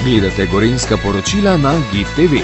Gledate gorenjska poročila na GIF TV.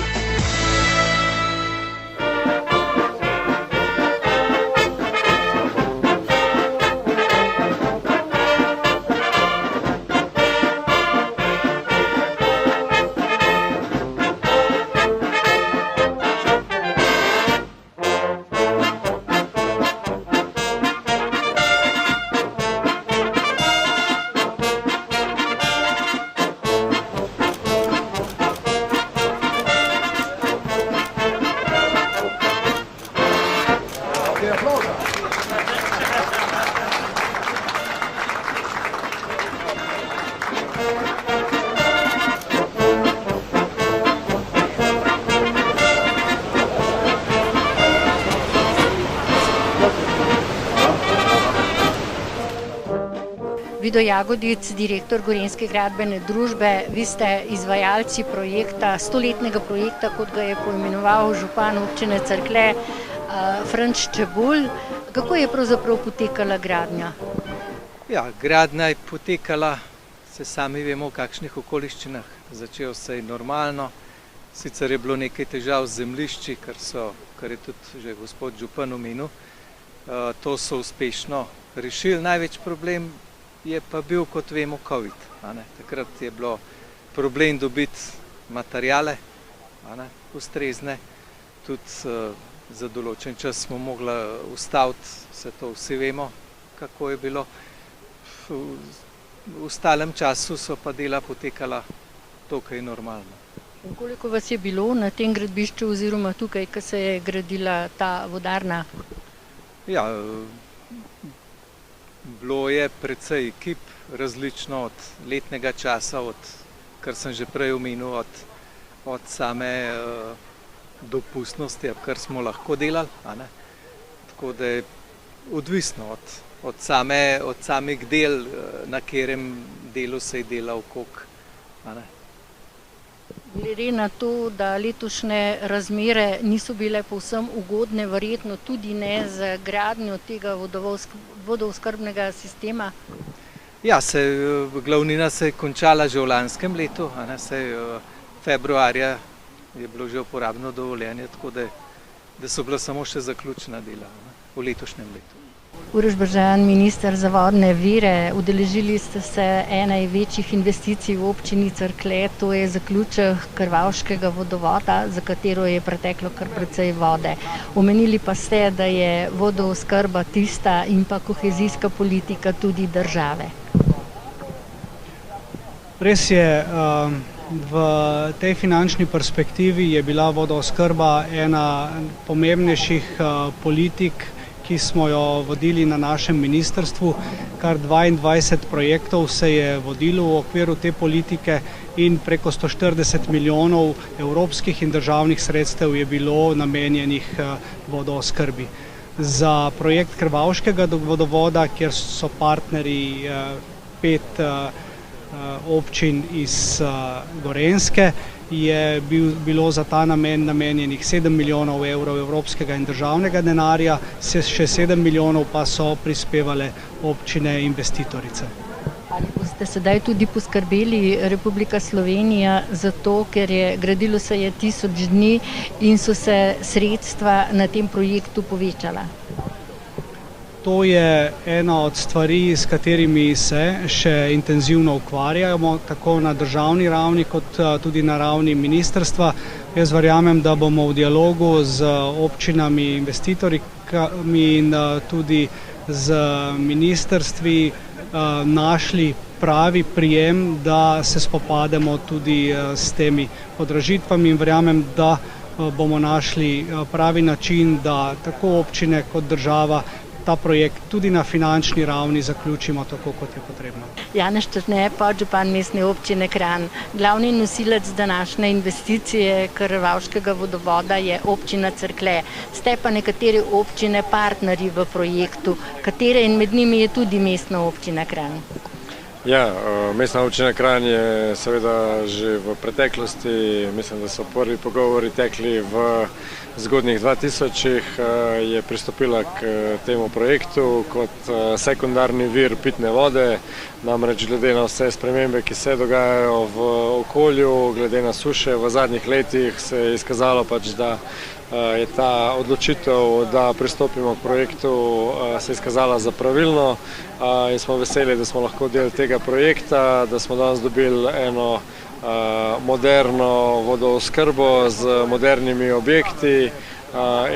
Vido Jagodic, direktor Gorenjske gradbene družbe, vi ste izvajalci projekta, stoletnega projekta, kot ga je poimenoval župan občine Cerklje, Franc Čebulj. Kako je pravzaprav potekala gradnja? Ja, gradnja je potekala, se sami vemo, v kakšnih okoliščinah. Začel se je normalno, sicer je bilo nekaj težav z zemljišči, kar je tudi že gospod župan omenil. To so uspešno rešili. Največ problem je pa bil, kot vemo, COVID. Takrat je bilo problem dobiti materijale, ustrezne. Tudi za določen čas smo mogli ustaviti, vse to vsi vemo, kako je bilo. V ostalem času so pa dela potekala dokaj normalno. In koliko vas je bilo na tem gradbišču oziroma tukaj, ko se je gradila ta vodarna? Ja, bilo je precej ekip, različno od letnega časa, kar sem že prej omenil, od same dopustnosti, kar smo lahko delali. Tako da je odvisno od samih del, na katerem delu se je delal koliko. Glede na to, da letošnje razmere niso bile povsem ugodne, verjetno tudi ne za gradnjo tega vodooskrbnega sistema? Ja, glavnina se je končala že v lanskem letu, februarja je bilo že uporabno dovoljenje, tako da so bila samo še zaključna dela v letošnjem letu. Uroš Bržan, minister za vodne vire, udeležili ste se ene večjih investicij v občini Cerklje, to je zaključek Krvavškega vodovoda, za katero je preteklo kar precej vode. Omenili pa ste, da je vodooskrba tista in pa kohezijska politika tudi države. Res je, v tej finančni perspektivi je bila vodooskrba ena pomembnejših politik, ki smo jo vodili na našem ministrstvu. Kar 22 projektov se je vodilo v okviru te politike in preko 140 milijonov evropskih in državnih sredstev je bilo namenjenih vodooskrbi. Za projekt Krvavškega vodovoda, kjer so partnerji 5 občin iz Gorenjske, je bilo za ta namen namenjenih 7 milijonov evrov evropskega in državnega denarja, še 7 milijonov pa so prispevale občine investitorice. Ali boste sedaj tudi poskrbeli Republika Slovenija za to, ker gradilo se je 1000 dni in so se sredstva na tem projektu povečala? To je ena od stvari, s katerimi se še intenzivno ukvarjamo, tako na državni ravni, kot tudi na ravni ministrstva. Jaz verjamem, da bomo v dialogu z občinami, investitorikami in tudi z ministrstvi našli pravi prijem, da se spopademo tudi s temi podražitvami in verjamem, da bomo našli pravi način, da tako občine kot država ta projekt tudi na finančni ravni zaključimo tako, kot je potrebno. Janez Črne, podžupan mestne občine Kranj. Glavni nosilec današnje investicije Krvavškega vodovoda je občina Cerklje. Ste pa nekatere občine partnerji v projektu, katere in med njimi je tudi mestna občina Kranj. Ja, mestna občina Kranj je seveda že v preteklosti, mislim, da so prvi pogovori tekli v zgodnjih 2000-ih, je pristopila k temu projektu kot sekundarni vir pitne vode Namreč glede na vse spremembe, ki se dogajajo v okolju, glede na suše v zadnjih letih, se je izkazalo pač, da je ta odločitev, da pristopimo k projektu, se je izkazala za pravilno in smo veseli, da smo lahko del tega projekta, da smo danes dobili eno moderno vodooskrbo z modernimi objekti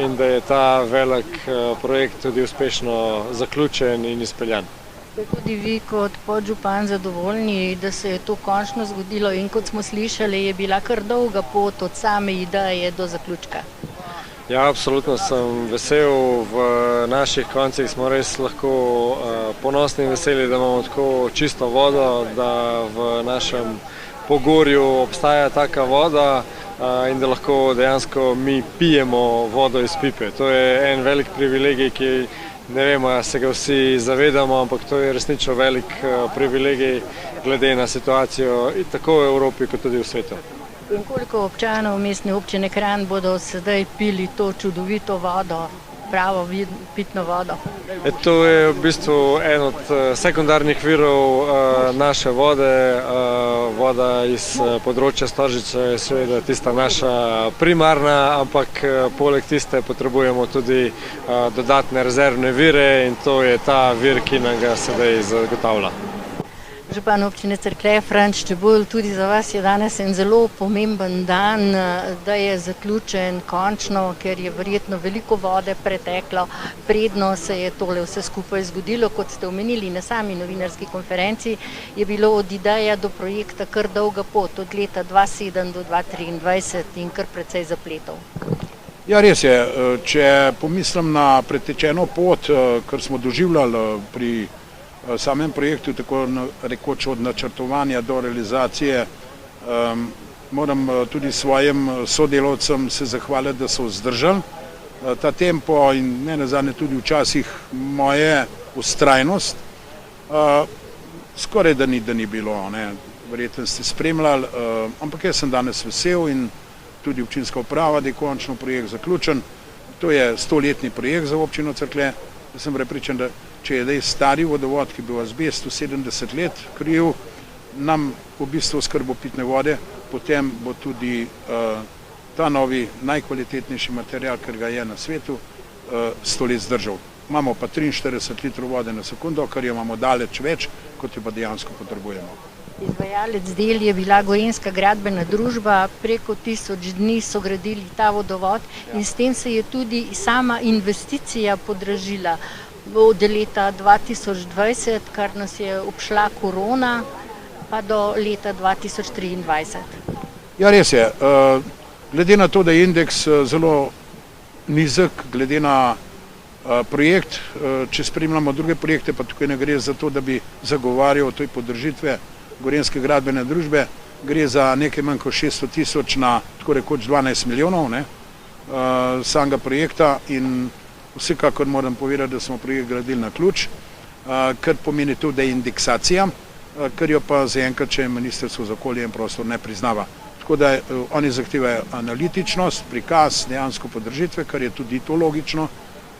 in da je ta velik projekt tudi uspešno zaključen in izpeljan. Ste tudi vi kot podžupan zadovoljni, da se je to končno zgodilo in kot smo slišali, je bila kar dolga pot od same ideje do zaključka? Ja, absolutno sem vesel. V naših koncih smo res lahko ponosni in veseli, da imamo tako čisto vodo, da v našem Pogorju obstaja taka voda in da lahko dejansko mi pijemo vodo iz pipe. To je en velik privilegij, ki ne vemo, se ga vsi zavedamo, ampak to je resnično velik privilegij glede na situacijo tako v Evropi kot tudi v svetu. In koliko občanov mestne občine Kranj bodo sedaj pili to čudovito vodo, pravo pitno vodo? To je v bistvu en od sekundarnih virov naše vode. Voda iz področja Storžice je seveda tista naša primarna, ampak poleg tiste potrebujemo tudi dodatne rezervne vire in to je ta vir, ki nam ga sedaj zagotavlja. Župan občine Cerklje, Franc Čebulj, tudi za vas je danes en zelo pomemben dan, da je zaključen končno, ker je verjetno veliko vode preteklo, predno se je tole vse skupaj zgodilo. Kot ste omenili na sami novinarski konferenci, je bilo od ideje do projekta kar dolga pot, od leta 2007 do 2023 in kar precej zapletov. Ja, res je. Če pomislim na pretečeno pot, kar smo doživljali pri samem projektu, tako rekoč od načrtovanja do realizacije, moram tudi svojim sodelavcem se zahvaliti, da so vzdržali ta tempo in ne nazadnje tudi včasih moje vztrajnost. Skoraj da ni bilo, verjetno ste spremljali, ampak jaz sem danes vesel in tudi občinska uprava, da je končno projekt zaključen. To je 100-letni projekt za občino Cerklje. Jaz sem prepričan, da če je zdaj stari vodovod, ki je bil azbestu 70 let kril, nam v bistvu oskrbo pitne vode, potem bo tudi ta novi, najkvalitetnejši material, ker ga je na svetu, 100 let zdržal. Imamo pa 43 litrov vode na sekundo, kar jo imamo daleč več, kot jo pa dejansko potrebujemo. Izvajalec del je bila Gorenjska gradbena družba, preko 1000 dni so gradili ta vodovod in s tem se je tudi sama investicija podražila. Od leta 2020, kar nas je obšla korona, pa do leta 2023. Ja, res je. Glede na to, da je indeks zelo nizek, glede na projekt, če spremljamo druge projekte, pa tukaj ne gre za to, da bi zagovarjal toj podržitve Gorenjske gradbene družbe, gre za nekaj manj kot 600 000 na tako rekoč 12 milijonov samega projekta in vsekakor moram povedati, da smo projekt gradili na ključ, kar pomeni to, da je indeksacija, kar jo pa zaenkrat, če Ministrstvo za okolje in prostor ne priznava. Tako da oni zahtevajo analitičnost, prikaz dejansko podržitve, kar je tudi to logično,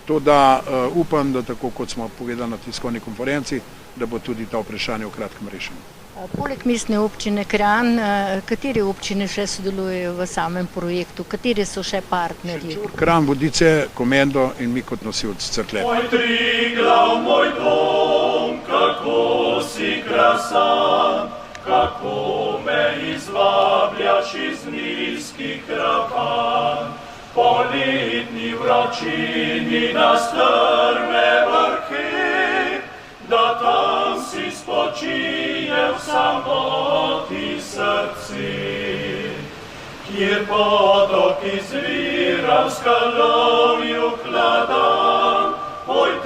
to da upam, da tako kot smo povedali na tiskovni konferenci, da bo tudi ta vprašanje v kratkem rešeno. Poleg mestne občine Kranj, katere občine še sodelujejo v samem projektu, kateri so še partnerji? Kranj, Vodice, Komendo in mi kot nosilci Cerklje. Moj Triglav, moj dom, kako si krasan, kako me izvabljaš iz nizkih ravan, po letni vročini na strme vrhe, da tam si spočije v samoti srci, kjer potok izvira v skalovju hladan, moj